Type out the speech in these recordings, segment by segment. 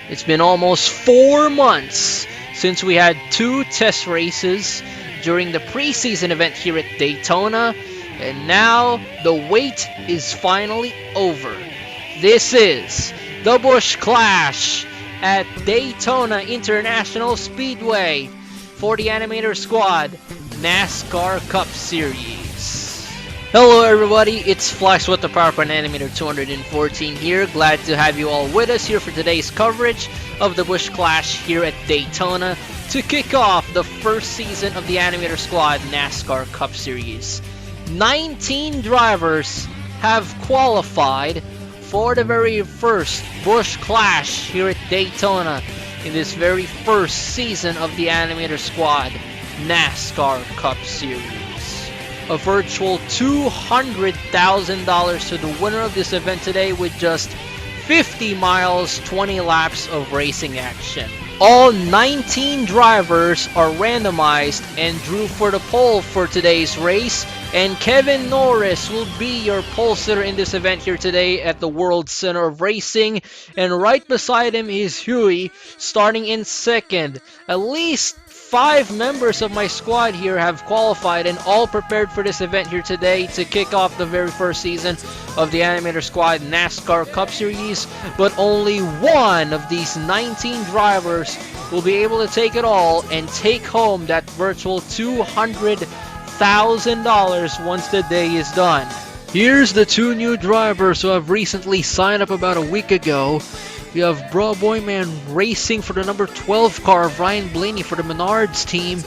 It's been almost 4 months since we had two test races during the preseason event here at Daytona, and now the wait is finally over. This is the Busch Clash at Daytona International Speedway for the Animator Squad NASCAR Cup Series. Hello everybody, it's Flash with the PowerPoint Animator 214 here. Glad to have you all with us here for today's coverage of the Busch Clash here at Daytona to kick off the first season of the Animator Squad NASCAR Cup Series. 19 drivers have qualified for the very first Busch Clash here at Daytona in this very first season of the Animator Squad NASCAR Cup Series. A virtual $200,000 to the winner of this event today with just 50 miles, 20 laps of racing action. All 19 drivers are randomized and drew for the pole for today's race, and Kevin Norris will be your pole sitter in this event here today at the World Center of Racing, and right beside him is Huey starting in second. At least 5 members of my squad here have qualified and all prepared for this event here today to kick off the very first season of the Animator Squad NASCAR Cup Series, but only one of these 19 drivers will be able to take it all and take home that virtual $200,000 once the day is done. Here's the two new drivers who have recently signed up about a week ago. We have Bra Boyman racing for the number 12 car of Ryan Blaney for the Menards team.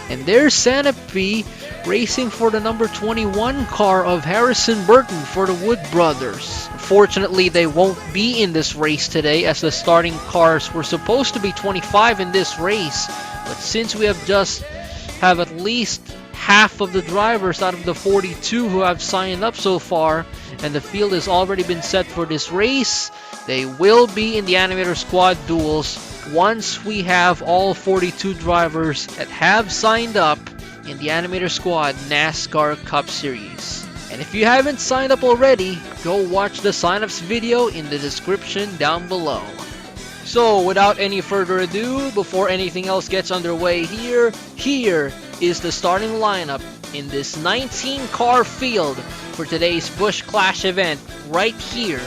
And there's Sanapy racing for the number 21 car of Harrison Burton for the Wood Brothers. Fortunately, they won't be in this race today as the starting cars were supposed to be 25 in this race. But since we have at least half of the drivers out of the 42 who have signed up so far, and the field has already been set for this race, they will be in the Animator Squad Duels once we have all 42 drivers that have signed up in the Animator Squad NASCAR Cup Series. And if you haven't signed up already, go watch the sign-ups video in the description down below. So without any further ado, before anything else gets underway here is the starting lineup in this 19-car field for today's Busch Clash event right here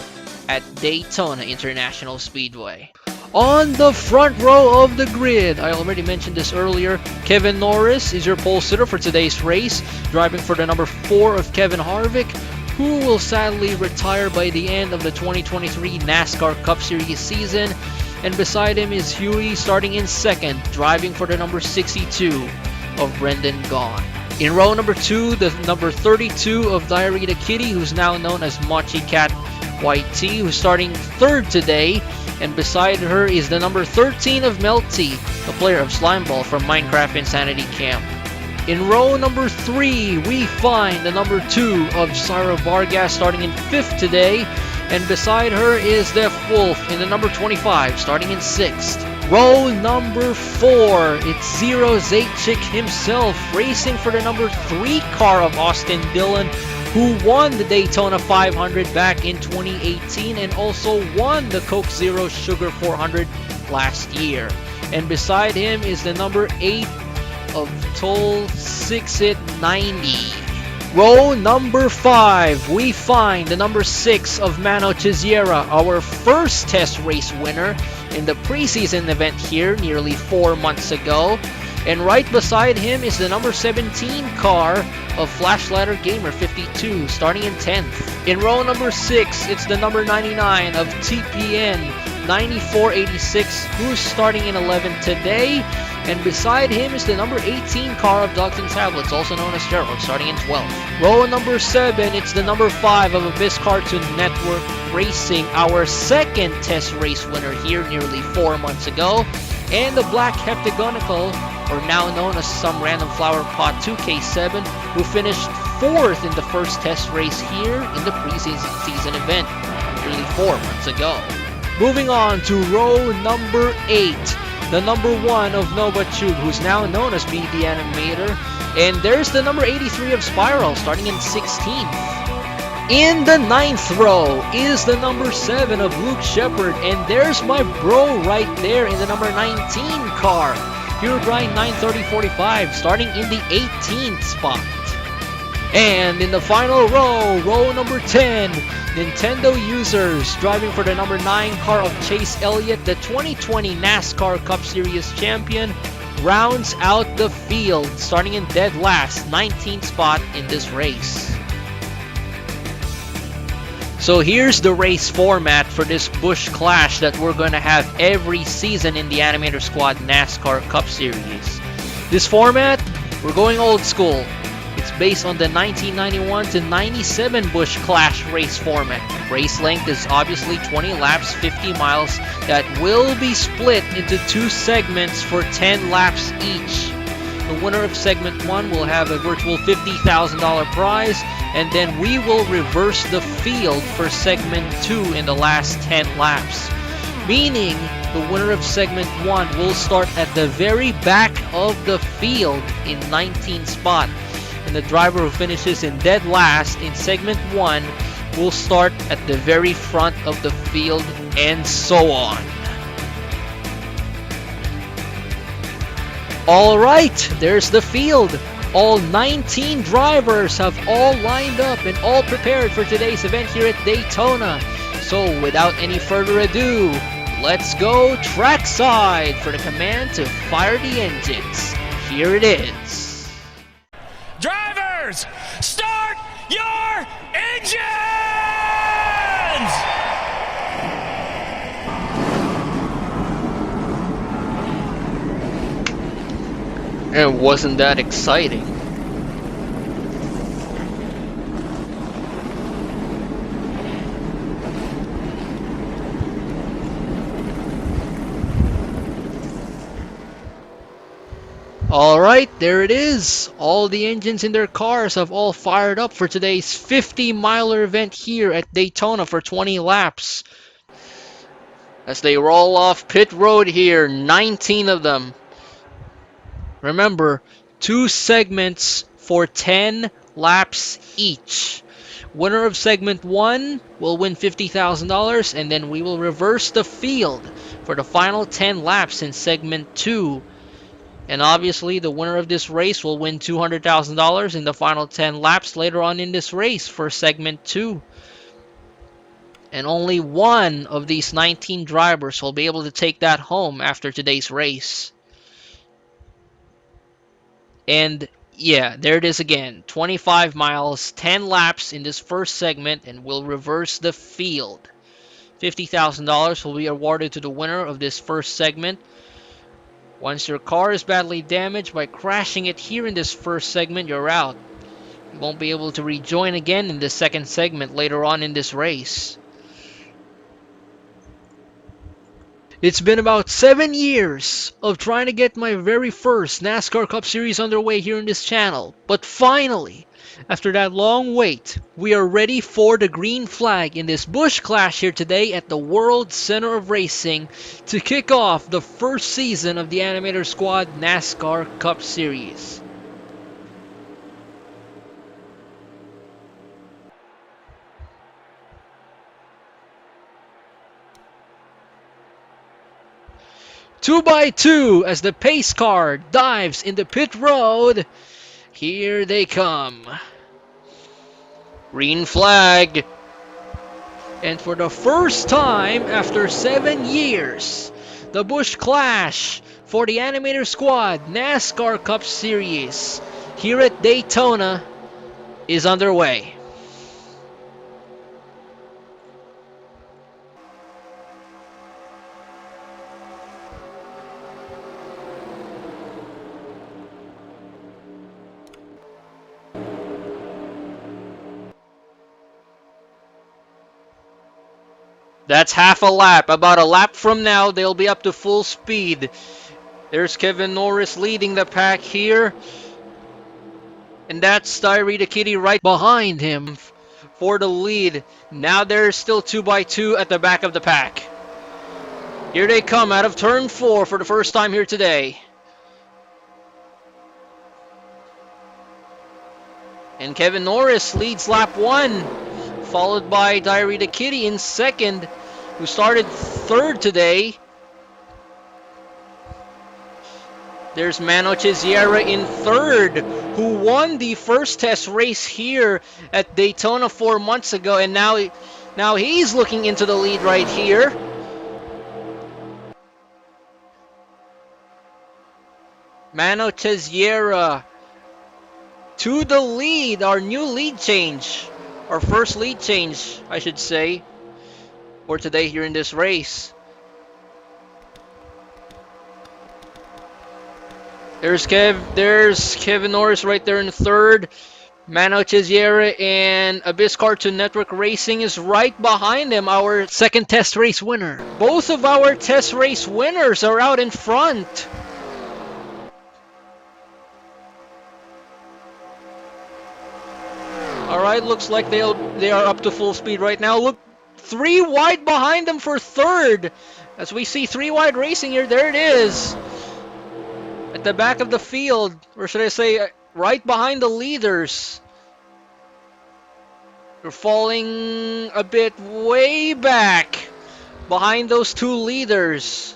at Daytona International Speedway. On the front row of the grid, I already mentioned this earlier, Kevin Norris is your pole sitter for today's race, driving for the number 4 of Kevin Harvick, who will sadly retire by the end of the 2023 NASCAR Cup Series season. And beside him is Huey starting in second, driving for the number 62 of Brendan Gaughan. In row number 2, the number 32 of Diarrhea Kitty, who's now known as Mochi Cat YT, who's starting third today. And beside her is the number 13 of Melty, the player of Slimeball from Minecraft Insanity Camp. In row number 3, we find the number 2 of Sarah Vargas starting in 5th today. And beside her is Def Wolf in the number 25, starting in 6th. Row number 4, it's Zero Zaitchik himself, racing for the number 3 car of Austin Dillon, who won the Daytona 500 back in 2018 and also won the Coke Zero Sugar 400 last year. And beside him is the number 8 of Toll 6it90. Row number 5, we find the number 6 of Mano Chiziera, our first test race winner in the preseason event here nearly 4 months ago. And right beside him is the number 17 car of Flashladder Gamer 52, starting in 10th. In row number 6, it's the number 99 of TPN 9486, who's starting in 11th today. And beside him is the number 18 car of Dogs and Tablets, also known as Gerald, starting in 12th. Row number 7, it's the number 5 of Abyss Cartoon Network Racing, our second test race winner here nearly 4 months ago. And the Black Heptagonical, or now known as some random flower pot 2K7, who finished 4th in the first test race here in the preseason event nearly 4 months ago. Moving on to row number 8. The number 1 of Nova Tube, who's now known as BD Animator. And there's the number 83 of Spiral, starting in 16th. In the ninth row is the number 7 of Luke Shepard, and there's my bro right there in the number 19 car. Here Brian 93045, starting in the 18th spot. And in the final row, row number 10, Nintendo users driving for the number 9 car of Chase Elliott, the 2020 NASCAR Cup Series champion, rounds out the field, starting in dead last, 19th spot in this race. So here's the race format for this Busch Clash that we're going to have every season in the Animator Squad NASCAR Cup Series. This format, we're going old school. It's based on the 1991 to 97 Busch Clash race format. Race length is obviously 20 laps, 50 miles, that will be split into 2 segments for 10 laps each. The winner of segment 1 will have a virtual $50,000 prize, and then we will reverse the field for segment 2 in the last 10 laps. Meaning, the winner of segment 1 will start at the very back of the field in 19th spot. And the driver who finishes in dead last in segment 1 will start at the very front of the field, and so on. Alright, there's the field. All 19 drivers have all lined up and all prepared for today's event here at Daytona. So without any further ado, let's go trackside for the command to fire the engines. Here it is. Drivers, start your engines! And wasn't that exciting? Alright, there it is. All the engines in their cars have all fired up for today's 50-miler event here at Daytona for 20 laps. As they roll off pit road here, 19 of them. Remember, 2 segments for 10 laps each. Winner of segment 1 will win $50,000, and then we will reverse the field for the final 10 laps in segment 2. And obviously, the winner of this race will win $200,000 in the final 10 laps later on in this race for segment 2. And only one of these 19 drivers will be able to take that home after today's race. And yeah, there it is again. 25 miles, 10 laps in this first segment, and we'll reverse the field. $50,000 will be awarded to the winner of this first segment. Once your car is badly damaged by crashing it here in this first segment, you're out. You won't be able to rejoin again in the second segment later on in this race. It's been about 7 years of trying to get my very first NASCAR Cup Series underway here in this channel. But finally, after that long wait, we are ready for the green flag in this Busch Clash here today at the World Center of Racing to kick off the first season of the Animator Squad NASCAR Cup Series. Two by two as the pace car dives into pit road. Here they come. Green flag. And for the first time after 7 years, the Busch Clash for the Animator Squad NASCAR Cup Series here at Daytona is underway. That's half a lap. About a lap from now, they'll be up to full speed. There's Kevin Norris leading the pack here. And that's Tyree the Kitty right behind him for the lead. Now there's still 2 by 2 at the back of the pack. Here they come out of turn 4 for the first time here today. And Kevin Norris leads lap 1. followed by Diary the Kitty in second, who started third today. There's Mano Chiziera in third, who won the first test race here at Daytona 4 months ago, and now he's looking into the lead right here. Mano Chiziera to the lead, our new lead change, our first lead change, I should say, for today here in this race. There's Kevin Norris right there in third. Mano Chiziera and Abyss Cartoon Network Racing is right behind him, our second test race winner. Both of our test race winners are out in front. Alright, looks like they are up to full speed right now. Look, 3 wide behind them for third. As we see 3 wide racing here, there it is. At the back of the field, or should I say, right behind the leaders. They're falling a bit way back behind those 2 leaders.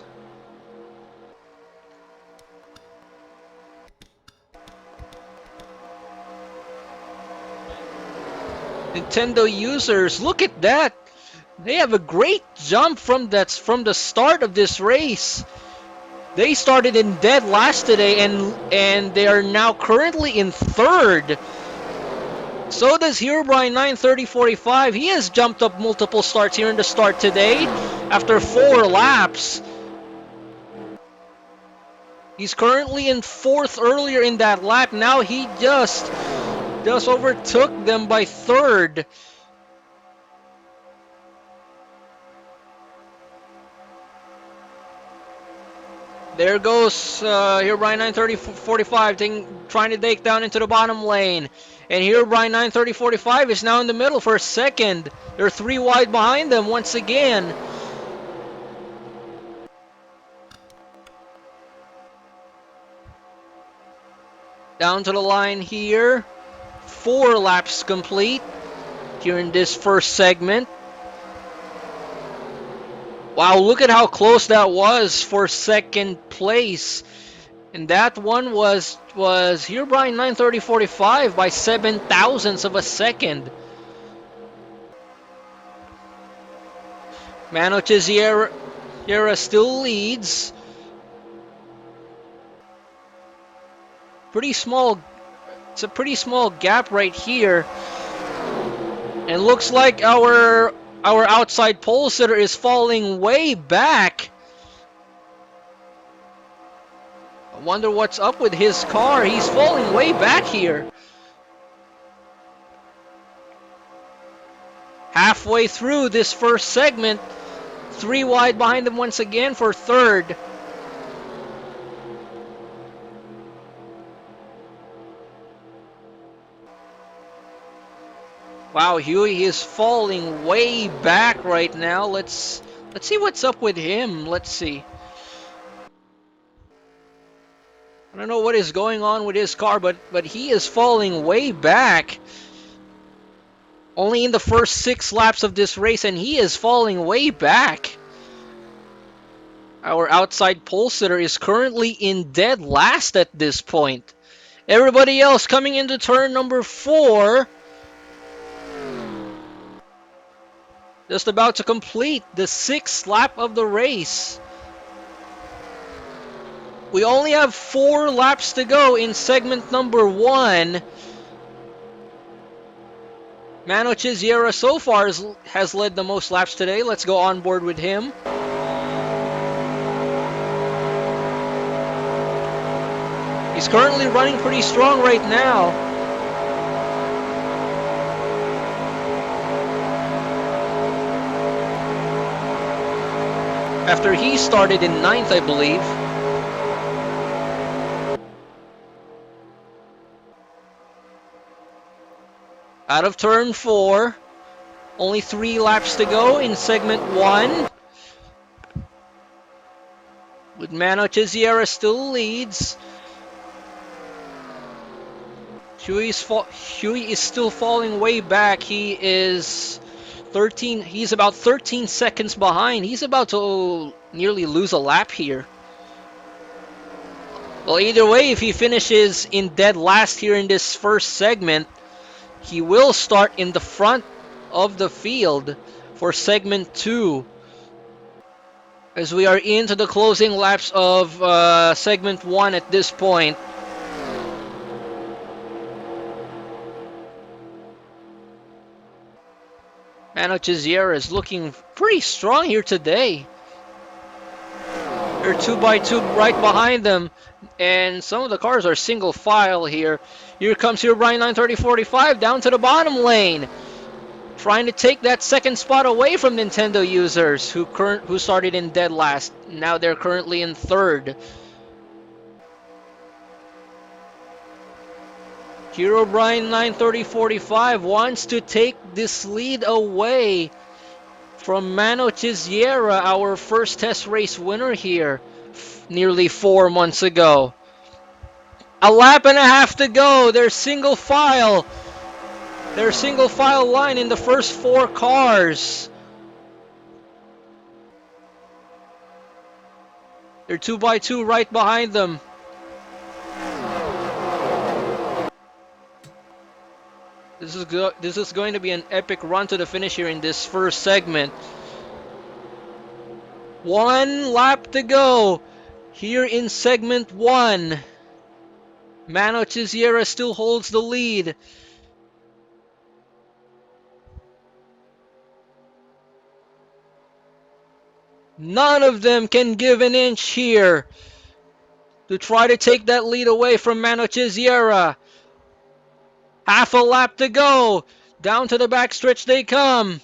Nintendo users, look at that. They have a great jump from the start of this race. They started in dead last today, and they are now currently in third. So does Herobrine 93045. He has jumped up multiple starts here in the start today after 4 laps. He's currently in 4th earlier in that lap. Now he just overtook them by 3rd. There goes Herobrine 93045 trying to take down into the bottom lane. And Herobrine 93045 is now in the middle for a second. They're 3 wide behind them once again. Down to the line here. 4 laps complete here in this first segment. Wow, look at how close that was for second place. And that one was Herobrine 93045 by 7 thousandths of a second. Mano Chiziera still leads. It's a pretty small gap right here. And looks like our outside pole sitter is falling way back. I wonder what's up with his car. He's falling way back here. Halfway through this first segment, 3 wide behind him once again for third. Wow, Huey is falling way back right now. Let's see what's up with him. Let's see. I don't know what is going on with his car, but he is falling way back. Only in the first 6 laps of this race, and he is falling way back. Our outside pole sitter is currently in dead last at this point. Everybody else coming into turn number 4. Just about to complete the 6th lap of the race. We only have 4 laps to go in segment number 1. Mano Chiziera so far has led the most laps today. Let's go on board with him. He's currently running pretty strong right now. After he started in 9th, I believe. Out of turn 4. Only 3 laps to go in segment 1. With Mano Chiziera still leads. Huey is still falling way back. He is 13. He's about 13 seconds behind. He's about to nearly lose a lap here. Well, either way, if he finishes in dead last here in this first segment, he will start in the front of the field for segment 2. As we are into the closing laps of segment 1 at this point. Mano Chiziera is looking pretty strong here today. They're 2x2 right behind them, and some of the cars are single file here. Here comes Herobrine 93045 down to the bottom lane, trying to take that second spot away from Nintendo users who started in dead last. Now they're currently in third. Herobrine 93045 wants to take this lead away from Mano Chiziera, our first test race winner here nearly 4 months ago. A lap and a half to go. Their single file line in the first 4 cars. They're 2x2 right behind them. This is going to be an epic run to the finish here in this first segment. 1 lap to go here in segment 1. Mano Chiziera still holds the lead. None of them can give an inch here to try to take that lead away from Mano Chiziera. Half a lap to go. Down to the backstretch they come.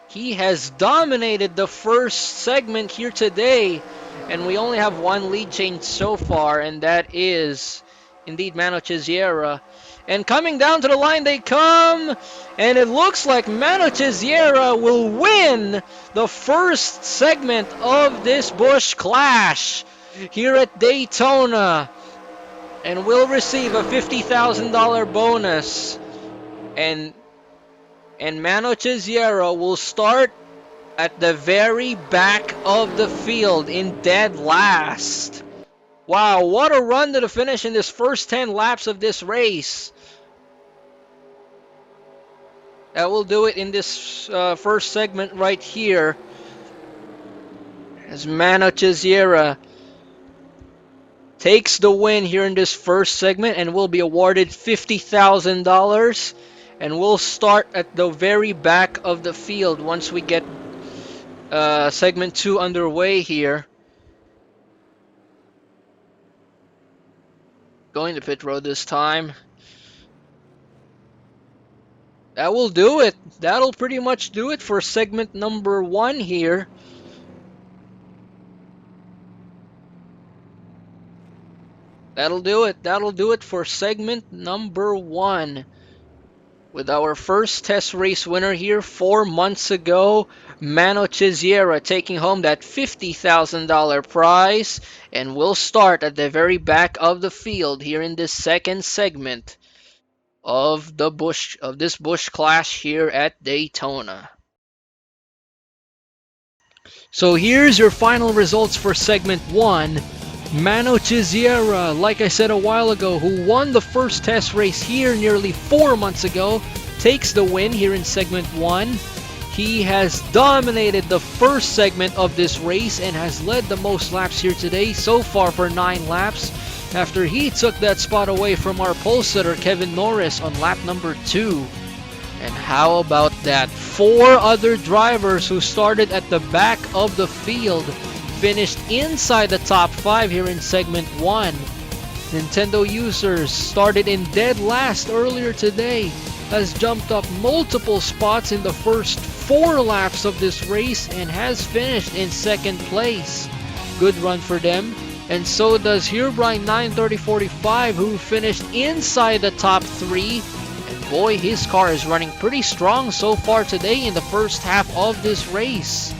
He has dominated the first segment here today, and we only have 1 lead change so far, and that is indeed Mano Chiziera. And coming down to the line they come, and it looks like Mano Chiziera will win the first segment of this Busch Clash here at Daytona, and will receive a $50,000 bonus. And Mano Chiziera will start at the very back of the field in dead last. Wow, what a run to the finish in this first 10 laps of this race. That will do it in this first segment right here, as Mano Chiziera takes the win here in this first segment and will be awarded $50,000. And we'll start at the very back of the field once we get segment 2 underway here. Going to pit road this time. That will do it. That'll pretty much do it for segment number 1 here. That'll do it. That'll do it for segment number 1. With our first test race winner here 4 months ago, Mano Chiziera taking home that $50,000 prize, and we'll start at the very back of the field here in this second segment of this Busch Clash here at Daytona. So here's your final results for segment 1. Mano Chiziera, like I said a while ago, who won the first test race here nearly 4 months ago, takes the win here in segment 1. He has dominated the first segment of this race and has led the most laps here today so far for 9 laps, after he took that spot away from our pole sitter Kevin Norris on lap number 2. And how about that? 4 other drivers who started at the back of the field finished inside the top 5 here in segment 1. Nintendo users started in dead last earlier today, has jumped up multiple spots in the first 4 laps of this race and has finished in second place. Good run for them. And so does Herobrine 93045, who finished inside the top 3. And boy, his car is running pretty strong so far today in the first half of this race.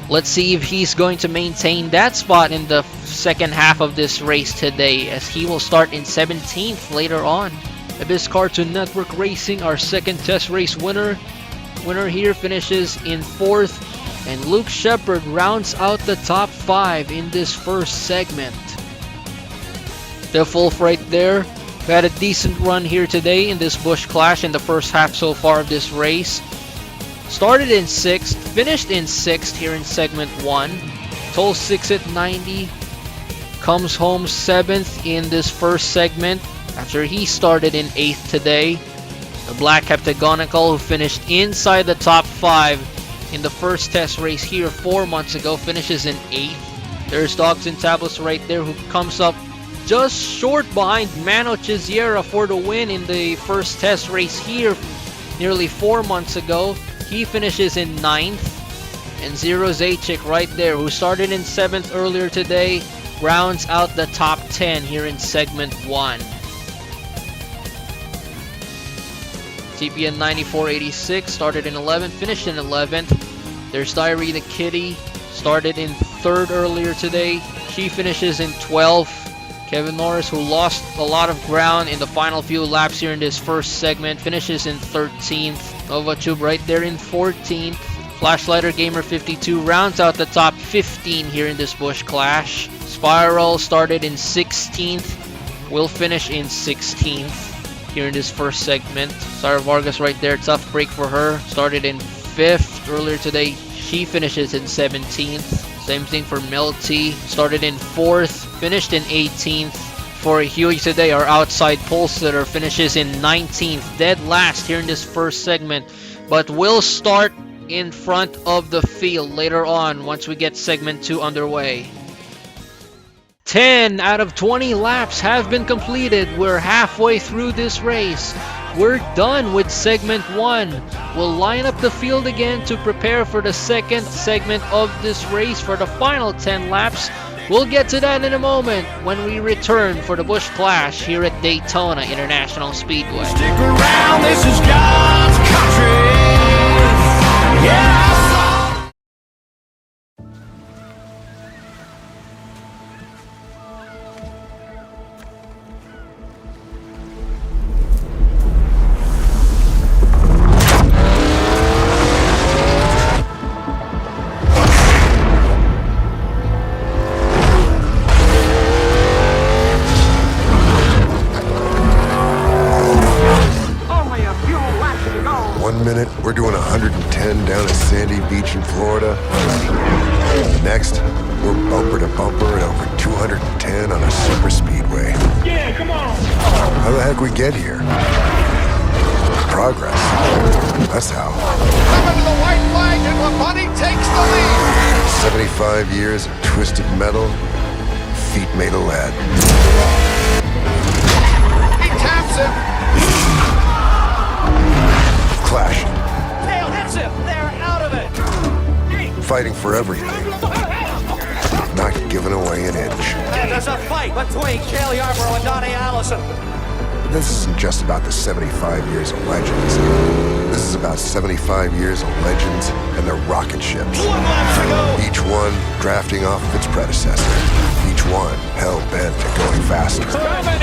Let's see if he's going to maintain that spot in the second half of this race today, as he will start in 17th later on. Abyss Cartoon Network Racing, our second test race winner here, finishes in 4th. And Luke Shepard rounds out the top 5 in this first segment. Tiff Wolf right there. We had a decent run here today in this Busch Clash in the first half so far of this race. Started in 6th, finished in 6th here in segment 1. Toll 6 at 90. Comes home 7th in this first segment after he started in 8th today. The Black Heptagonical, who finished inside the top 5 in the first test race here 4 months ago, finishes in 8th. There's Dogs and Tablas right there, who comes up just short behind Mano Chisierra for the win in the first test race here nearly 4 months ago. He finishes in 9th. And Zero Zaychik right there, who started in 7th earlier today, rounds out the top 10 here in segment 1. TPN 9486 started in 11th, finished in 11th. There's Diary the Kitty, started in 3rd earlier today. She finishes in 12th. Kevin Norris, who lost a lot of ground in the final few laps here in this first segment, finishes in 13th. Nova Tube right there in 14th. Flashlighter Gamer 52 rounds out the top 15 here in this Busch Clash. Spiral started in 16th, will finish in 16th here in this first segment. Sarah Vargas right there, tough break for her. Started in 5th earlier today, she finishes in 17th. Same thing for Mel T, started in 4th, finished in 18th. For Huey today, our outside pole sitter, finishes in 19th, dead last here in this first segment, but will start in front of the field later on once we get segment 2 underway. 10 out of 20 laps have been completed. We're halfway through this race. We're done with segment 1. We'll line up the field again to prepare for the second segment of this race for the final 10 laps. We'll get to that in a moment when we return for the Busch Clash here at Daytona International Speedway. Stick around, this is God's country. Yeah. We're doing 110 down at Sandy Beach in Florida. Next, we're bumper to bumper at over 210 on a super speedway. Yeah, come on. How the heck we get here? Progress. That's how. Coming to the white flag and Labonte takes the lead. 75 years of twisted metal, feet made of lead. He taps him. Clash. Tail hits him. They're out of it. Fighting for everything. Not giving away an inch. And there's a fight between Cale Yarborough and Donnie Allison. This isn't just about the 75 years of legends. This is about 75 years of legends and their rocket ships. 1 lap to go. Each one drafting off of its predecessor. Each one hell-bent at going faster.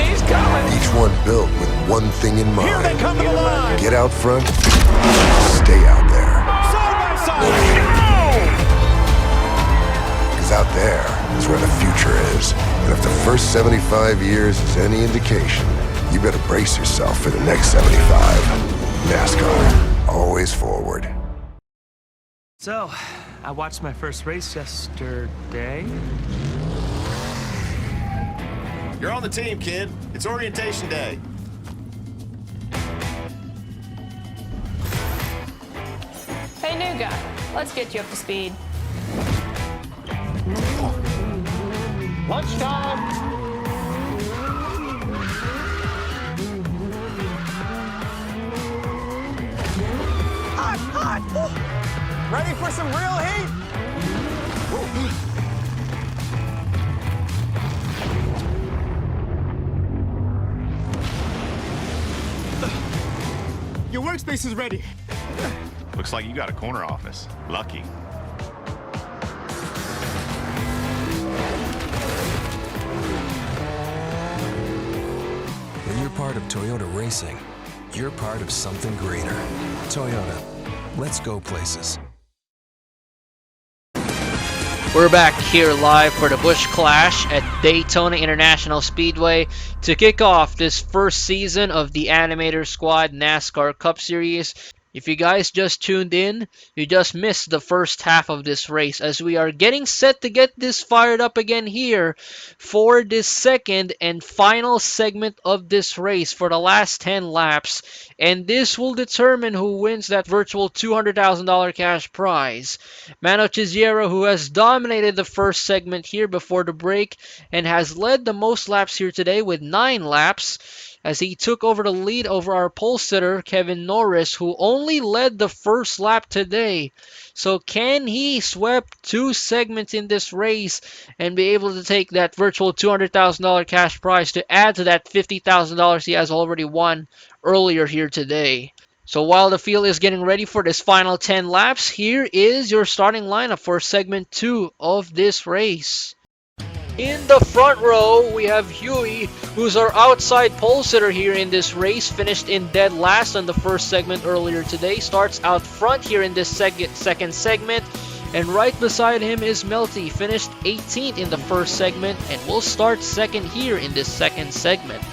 He's coming. Each one built with one thing in Here they mind. come to the line. Get out front, stay out there. Side by side. Go! Because out there is where the future is. And if the first 75 years is any indication, you better brace yourself for the next 75. NASCAR, always forward. So, I watched my first race yesterday. You're on the team, kid. It's orientation day. Hey, new guy, let's get you up to speed. Lunchtime. Ready for some real heat? Your workspace is ready. Looks like you got a corner office. Lucky. When you're part of Toyota Racing, you're part of something greater. Toyota, let's go places. We're back here live for the Busch Clash at Daytona International Speedway to kick off this first season of the Animator Squad NASCAR Cup Series. If you guys just tuned in, you just missed the first half of this race as we are getting set to get this fired up again here for this second and final segment of this race for the last 10 laps. And this will determine who wins that virtual $200,000 cash prize. Mano Chiziero, who has dominated the first segment here before the break and has led the most laps here today with 9 laps, as he took over the lead over our pole sitter, Kevin Norris, who only led the first lap today. So can he sweep 2 segments in this race and be able to take that virtual $200,000 cash prize to add to that $50,000 he has already won earlier here today? So while the field is getting ready for this final 10 laps, here is your starting lineup for segment 2 of this race. In the front row, we have Huey, who's our outside pole sitter here in this race, finished in dead last on the first segment earlier today, starts out front here in this second segment, and right beside him is Melty, finished 18th in the first segment, and will start second here in this second segment.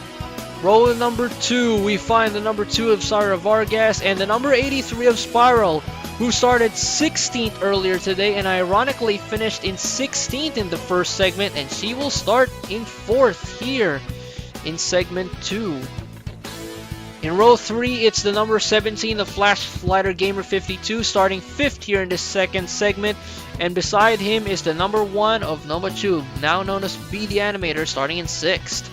Row number 2, we find the number 2 of Sarah Vargas and the number 83 of Spiral, who started 16th earlier today and ironically finished in 16th in the first segment, and she will start in 4th here in segment 2. In row 3, it's the number 17 of Flashlighter Gamer 52, starting 5th here in the second segment, and beside him is the number 1 of NomaTube, now known as B the Animator, starting in 6th.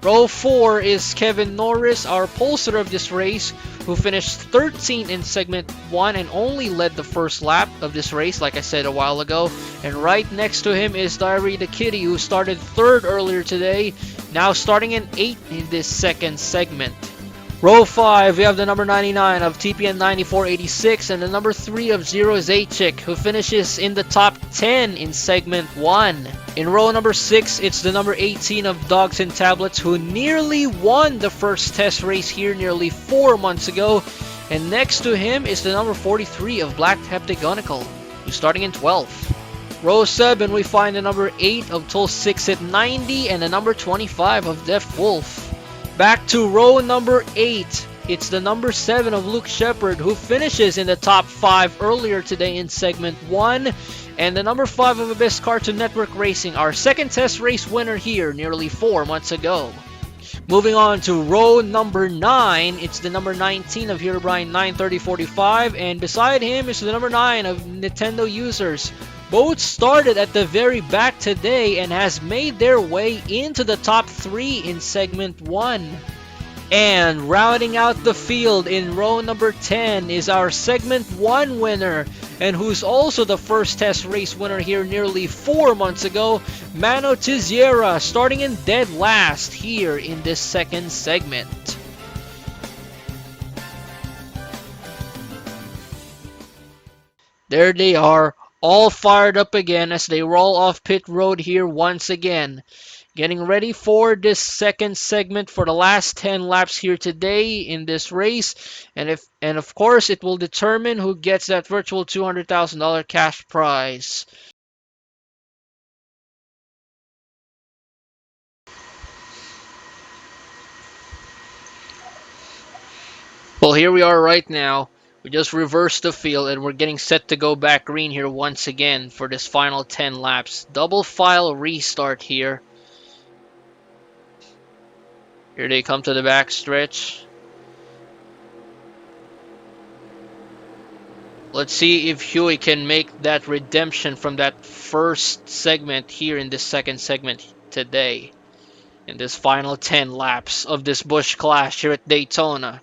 Row 4 is Kevin Norris, our pole sitter of this race, who finished 13th in segment 1 and only led the first lap of this race, like I said a while ago. And right next to him is Diary the Kitty, who started 3rd earlier today, now starting in 8th in this second segment. Row 5, we have the number 99 of TPN 9486 and the number 3 of Zero Zaychik, who finishes in the top 10 in segment 1. In row number 6, it's the number 18 of Dogs and Tablets, who nearly won the first test race here nearly 4 months ago. And next to him is the number 43 of Black Heptagonical, who's starting in 12th. Row 7, we find the number 8 of Toll 6 at 90 and the number 25 of Deaf Wolf. Back to row number 8, it's the number 7 of Luke Shepard, who finishes in the top 5 earlier today in segment 1, and the number 5 of Abyss Cartoon Network Racing, our second test race winner here nearly 4 months ago. Moving on to row number 9, it's the number 19 of Herobrine 93045, and beside him is the number 9 of Nintendo Users. Both started at the very back today and has made their way into the top 3 in segment 1. And rounding out the field in row number 10 is our segment 1 winner, and who's also the first test race winner here nearly 4 months ago, Mano Tiziera, starting in dead last here in this second segment. There they are, all fired up again as they roll off pit road here once again. Getting ready for this second segment for the last 10 laps here today in this race. And of course, it will determine who gets that virtual $200,000 cash prize. Well, here we are right now. We just reversed the field and we're getting set to go back green here once again for this final 10 laps. Double file restart here. Here they come to the back stretch. Let's see if Huey can make that redemption from that first segment here in this second segment today. In this final 10 laps of this Busch Clash here at Daytona.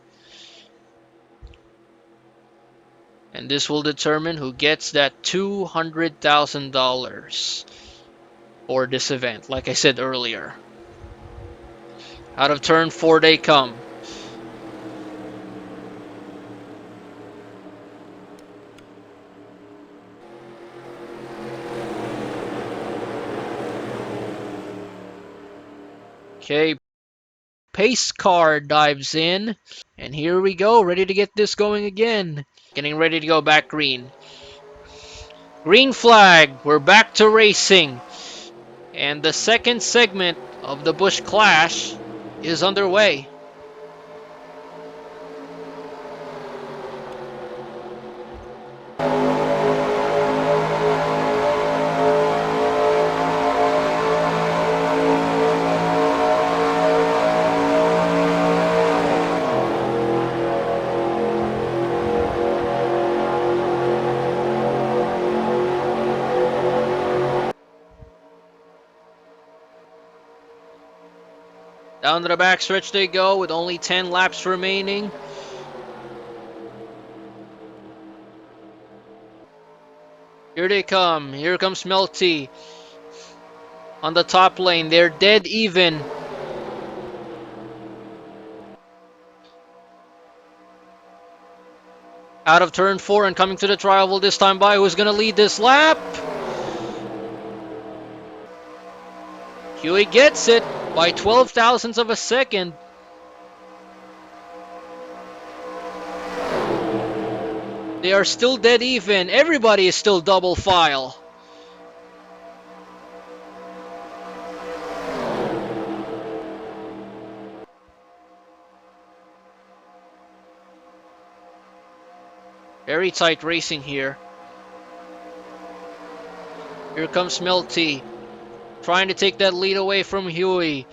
And this will determine who gets that $200,000 for this event, like I said earlier. Out of turn 4 they come. Okay, pace car dives in. And here we go, ready to get this going again. Getting ready to go back green. Green flag, we're back to racing. And the second segment of the Busch Clash is underway. Down to the backstretch they go with only 10 laps remaining. Here they come. Here comes Melty. On the top lane, they're dead even. Out of turn 4 and coming to the tri-oval this time by. Who's going to lead this lap? Huey gets it by 12 thousandths of a second. They are still dead even. Everybody is still double file. Very tight racing here. Here comes Melty. Trying to take that lead away from Huey.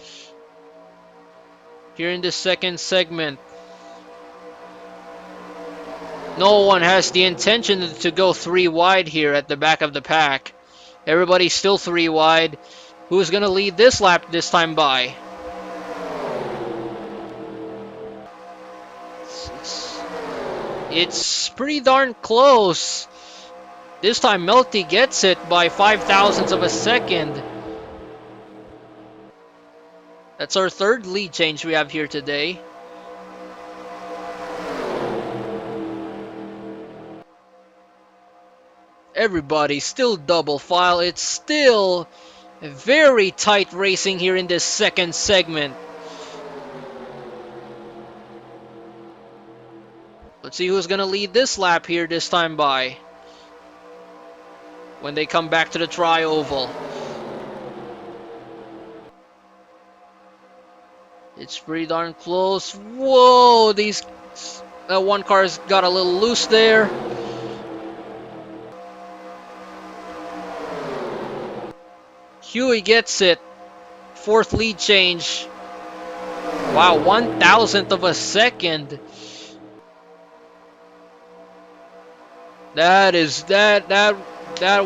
Here in the second segment. No one has the intention to go 3 wide here at the back of the pack. Everybody's still 3 wide. Who's going to lead this lap this time by? It's pretty darn close. This time Melty gets it by 5 thousandths of a second. That's our third lead change we have here today. Everybody still double file. It's still very tight racing here in this second segment. Let's see who's going to lead this lap here this time by. When they come back to the tri-oval. It's pretty darn close. Whoa, these one car's got a little loose there. Huey gets it. Fourth lead change. Wow, 1,000th of a second. That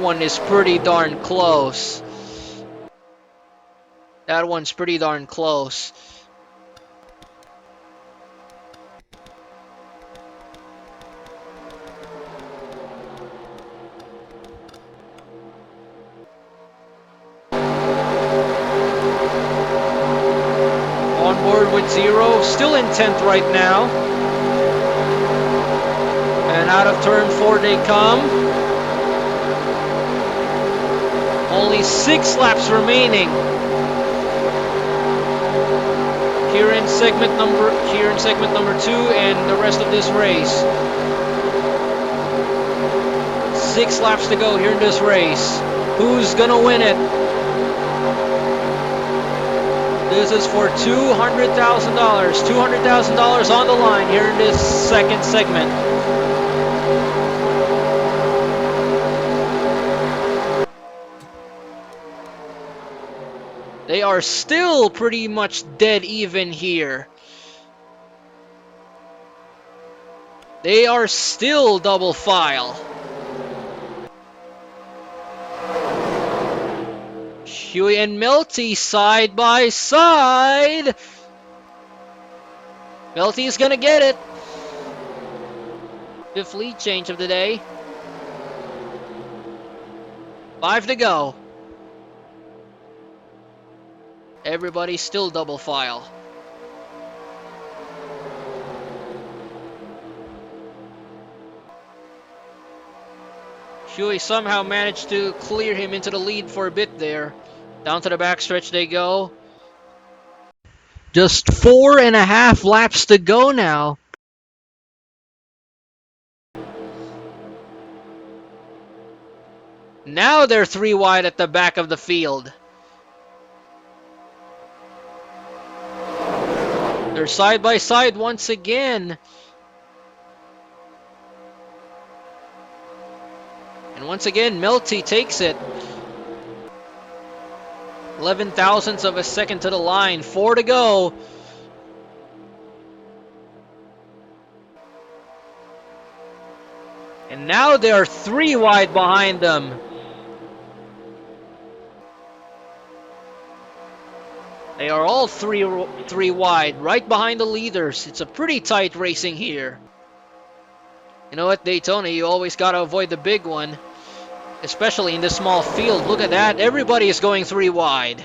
one is pretty darn close. That one's pretty darn close. On board with 0, still in 10th right now. And out of turn 4 they come. Only 6 laps remaining. Here in segment number 2 and the rest of this race. 6 laps to go here in this race. Who's gonna win it? This is for $200,000. $200,000 on the line here in this second segment. They are still pretty much dead even here. They are still double file. Huey and Melty side by side. Melty's gonna get it. 5th lead change of the day. 5 to go. Everybody's still double file. Huey somehow managed to clear him into the lead for a bit there. Down to the backstretch they go. Just 4.5 laps to go now. Now they're 3 wide at the back of the field. They're side by side once again. And once again, Melty takes it. 11 thousandths of a second to the line. 4 to go. And now they are 3 wide behind them. They are all three wide, right behind the leaders. It's a pretty tight racing here. You know, at Daytona, you always got to avoid the big one, especially in this small field. Look at that. Everybody is going 3 wide.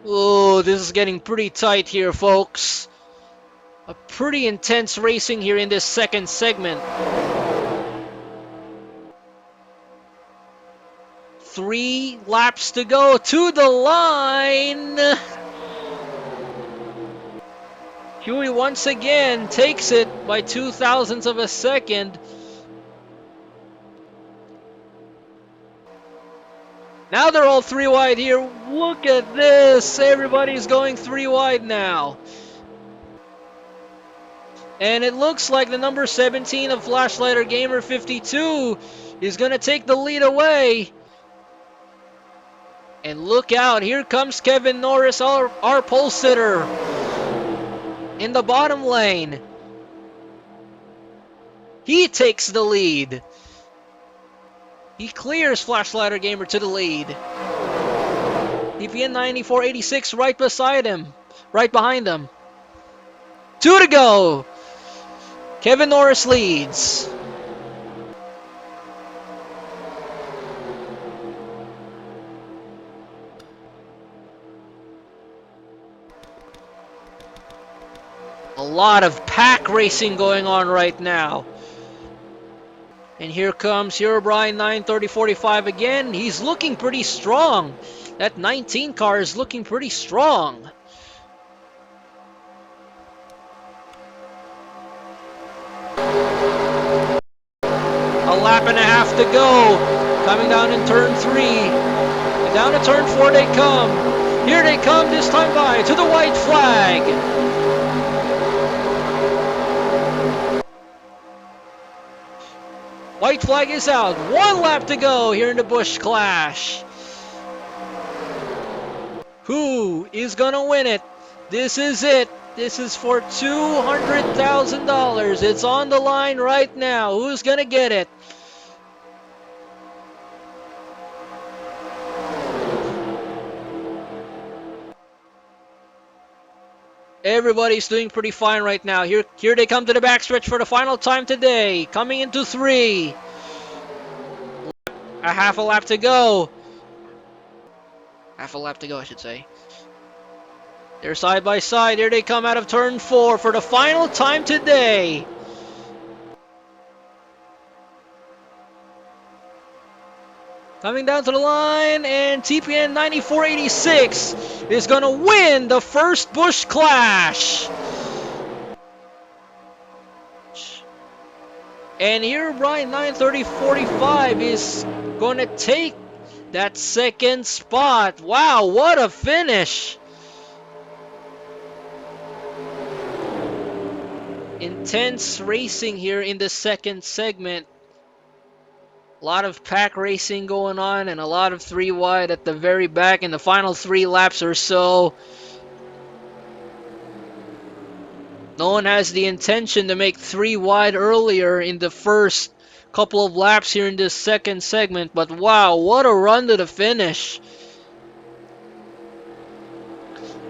Oh, this is getting pretty tight here, folks. A pretty intense racing here in this second segment. 3 laps to go to the line. Huey once again takes it by 2 thousandths of a second. Now they're all 3 wide here. Look at this. Everybody's going 3 wide now. And it looks like the number 17 of Flashlighter Gamer 52 is going to take the lead away. And look out, here comes Kevin Norris, our pole sitter, in the bottom lane. He takes the lead. He clears Flashlighter Gamer to the lead. DPN 9486 right beside him, right behind him. 2 to go. Kevin Norris leads. A lot of pack racing going on right now. And here comes Herobrine 93045 again. He's looking pretty strong. That 19 car is looking pretty strong. A lap and a half to go. Coming down in turn 3. And down to turn 4 they come. Here they come this time by to the white flag. White flag is out. 1 lap to go here in the Busch Clash. Who is gonna win it? This is it. This is for $200,000. It's on the line right now. Who's gonna get it? Everybody's doing pretty fine right now. Here they come to the backstretch for the final time today. Coming into 3. A half a lap to go. Half a lap to go, I should say. They're side by side. Here they come out of turn 4 for the final time today. Coming down to the line, and TPN 9486 is going to win the first Busch Clash. And here Brian 93045 is going to take that second spot. Wow, what a finish. Intense racing here in the second segment. A lot of pack racing going on and a lot of 3 wide at the very back in the final 3 laps or so. No one has the intention to make 3 wide earlier in the first couple of laps here in this second segment, but wow, what a run to the finish.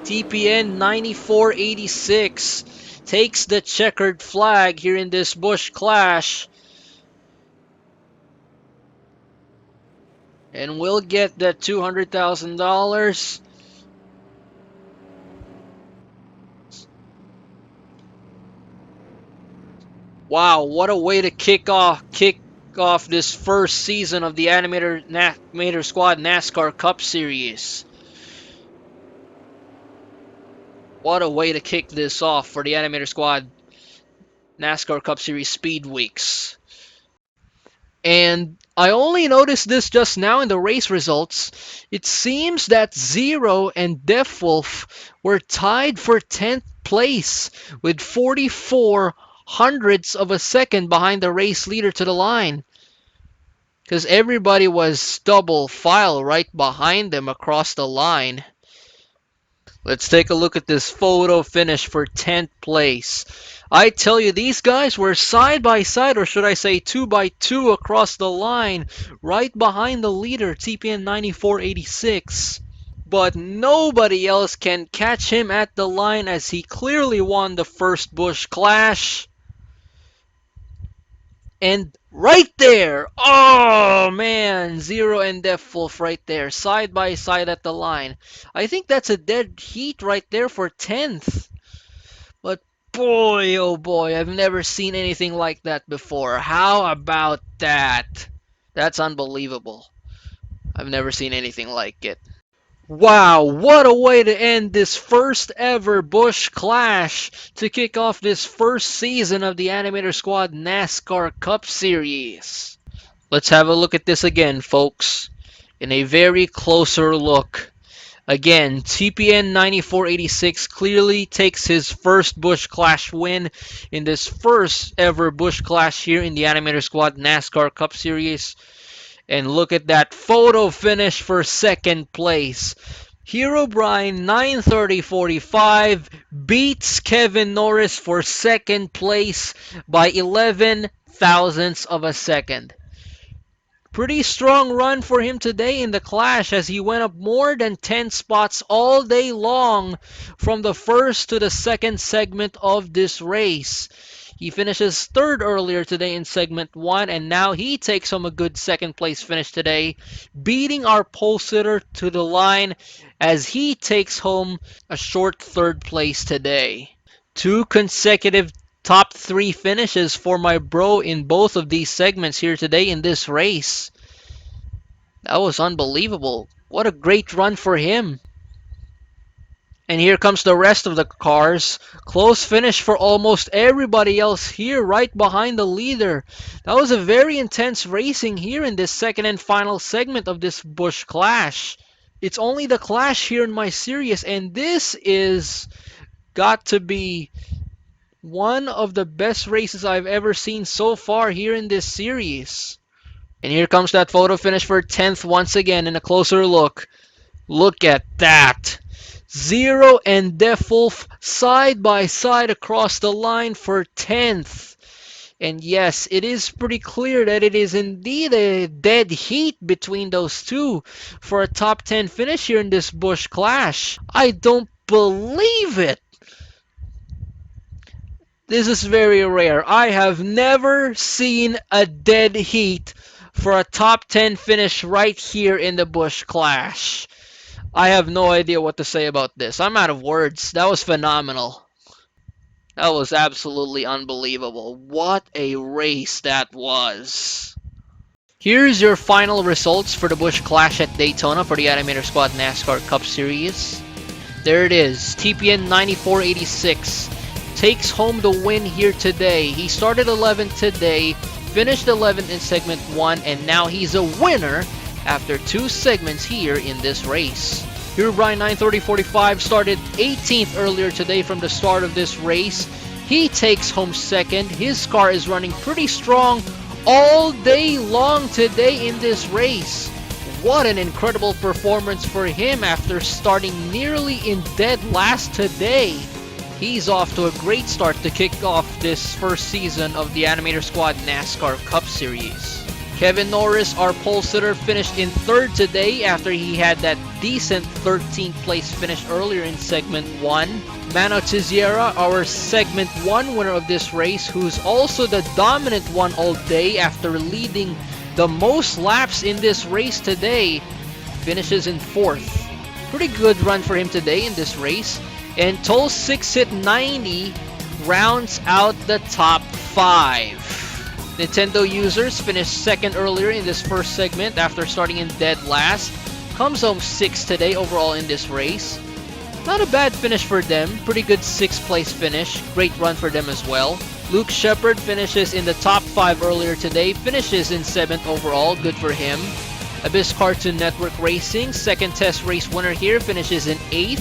TPN 9486 takes the checkered flag here in this Busch Clash. And we'll get that $200,000. Wow, what a way to kick off this first season of the Animator Squad NASCAR Cup Series. What a way to kick this off for the Animator Squad NASCAR Cup Series Speed Weeks. And I only noticed this just now in the race results. It seems that Zero and Death Wolf were tied for 10th place with 44 hundredths of a second behind the race leader to the line. Because everybody was double file right behind them across the line. Let's take a look at this photo finish for 10th place. I tell you, these guys were side by side, or should I say 2 by 2 across the line, right behind the leader, TPN 9486. But nobody else can catch him at the line as he clearly won the first Busch Clash. And right there, oh man, Zero and Death Wolf right there, side by side at the line. I think that's a dead heat right there for 10th. But boy, oh boy, I've never seen anything like that before. How about that? That's unbelievable. I've never seen anything like it. Wow, what a way to end this first ever Busch Clash to kick off this first season of the Animator Squad NASCAR Cup Series. Let's have a look at this again, folks. In a very closer look. Again, TPN 9486 clearly takes his first Busch Clash win in this first ever Busch Clash here in the Animator Squad NASCAR Cup Series. And look at that photo finish for second place. Hero Brian 9:30.45 beats Kevin Norris for second place by 11 thousandths of a second. Pretty strong run for him today in the Clash as he went up more than 10 spots all day long from the first to the second segment of this race. He finishes third earlier today in segment 1, and now he takes home a good second place finish today, beating our pole sitter to the line as he takes home a short third place today. 2 consecutive top 3 finishes for my bro in both of these segments here today in this race. That was unbelievable. What a great run for him. And here comes the rest of the cars. Close finish for almost everybody else here, right behind the leader. That was a very intense racing here in this second and final segment of this Busch Clash. It's only the Clash here in my series, and this is got to be one of the best races I've ever seen so far here in this series. And here comes that photo finish for 10th once again in a closer look. Look at that. Zero and Death Wolf side by side across the line for 10th. And yes, it is pretty clear that it is indeed a dead heat between those two for a top 10 finish here in this Busch Clash. I don't believe it. This is very rare. I have never seen a dead heat for a top 10 finish right here in the Busch Clash. I have no idea what to say about this. I'm out of words. That was phenomenal. That was absolutely unbelievable. What a race that was. Here's your final results for the Busch Clash at Daytona for the Animator Squad NASCAR Cup Series. There it is. TPN 9486 takes home the win here today. He started 11th today, finished 11th in segment 1, and now he's a winner after 2 segments here in this race. Hero Brian 9:30.45 started 18th earlier today from the start of this race. He takes home second. His car is running pretty strong all day long today in this race. What an incredible performance for him after starting nearly in dead last today. He's off to a great start to kick off this first season of the Animator Squad NASCAR Cup Series. Kevin Norris, our pole sitter, finished in third today after he had that decent 13th place finish earlier in segment 1. Mano Tiziera, our segment 1 winner of this race, who's also the dominant one all day after leading the most laps in this race today, finishes in 4th. Pretty good run for him today in this race. And Toll 6 hit 90 rounds out the top 5. Nintendo users finished second earlier in this first segment after starting in dead last. Comes home 6th today overall in this race. Not a bad finish for them. Pretty good 6th place finish. Great run for them as well. Luke Shepard finishes in the top 5 earlier today. Finishes in 7th overall. Good for him. Abyss Cartoon Network Racing, 2nd test race winner here. Finishes in 8th.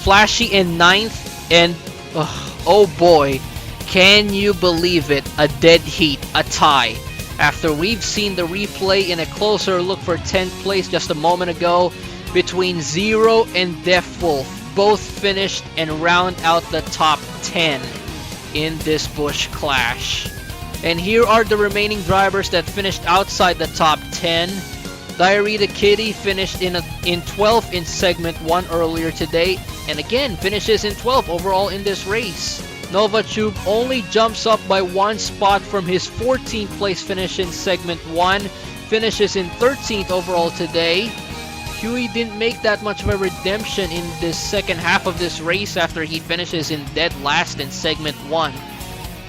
Flashy in 9th. And oh boy, can you believe it? A dead heat. A tie. After we've seen the replay in a closer look for 10th place just a moment ago, between Zero and Death Wolf, both finished and round out the top 10 in this Busch Clash. And here are the remaining drivers that finished outside the top 10. Diary the Kitty finished in 12th in segment 1 earlier today, and again finishes in 12th overall in this race. NovaTube only jumps up by 1 spot from his 14th place finish in segment 1, finishes in 13th overall today. Huey didn't make that much of a redemption in this second half of this race after he finishes in dead last in segment 1.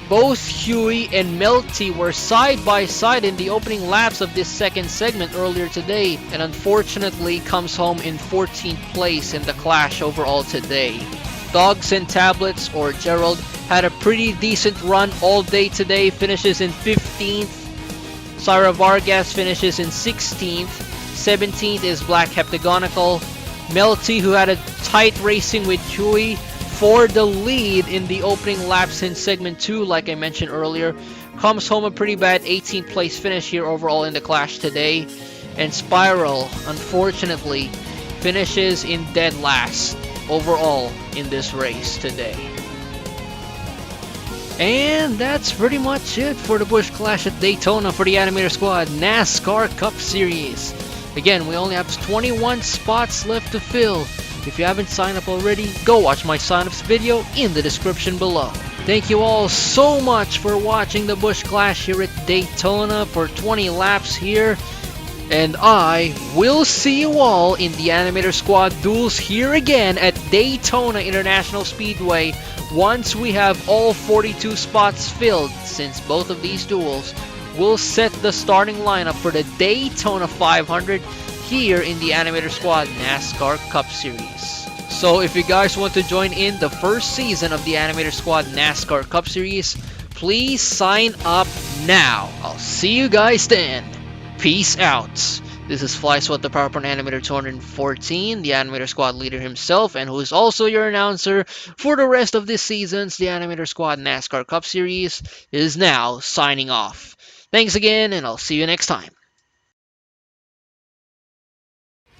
Both Huey and Melty were side by side in the opening laps of this second segment earlier today, and unfortunately comes home in 14th place in the clash overall today. Dogs and Tablets, or Gerald, had a pretty decent run all day today, finishes in 15th. Sarah Vargas finishes in 16th. 17th is Black Heptagonical. Melty, who had a tight racing with Huey for the lead in the opening laps in segment 2, like I mentioned earlier, comes home a pretty bad 18th place finish here overall in the clash today. And Spiral, unfortunately, finishes in dead last overall in this race today. And that's pretty much it for the Busch Clash at Daytona for the Animator Squad NASCAR Cup Series. Again, we only have 21 spots left to fill. If you haven't signed up already, go watch my sign-ups video in the description below. Thank you all so much for watching the Busch Clash here at Daytona for 20 laps here. And I will see you all in the Animator Squad Duels here again at Daytona International Speedway once we have all 42 spots filled, since both of these duels will set the starting lineup for the Daytona 500 here in the Animator Squad NASCAR Cup Series. So if you guys want to join in the first season of the Animator Squad NASCAR Cup Series, please sign up now. I'll see you guys then. Peace out. This is Swat, the PowerPoint Animator 214, the Animator Squad leader himself, and who is also your announcer for the rest of this season's the Animator Squad NASCAR Cup Series, is now signing off. Thanks again, and I'll see you next time.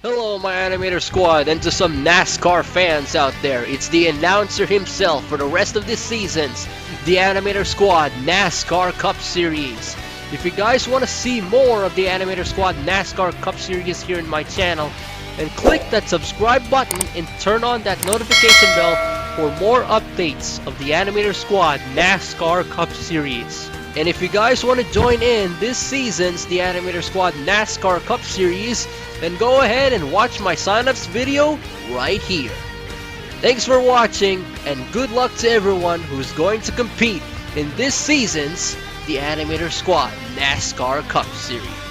Hello, my Animator Squad, and to some NASCAR fans out there, it's the announcer himself for the rest of this season's the Animator Squad NASCAR Cup Series. If you guys want to see more of the Animator Squad NASCAR Cup Series here in my channel, then click that subscribe button and turn on that notification bell for more updates of the Animator Squad NASCAR Cup Series. And if you guys want to join in this season's the Animator Squad NASCAR Cup Series, then go ahead and watch my sign-ups video right here. Thanks for watching, and good luck to everyone who's going to compete in this season's the Animator Squad NASCAR Cup Series.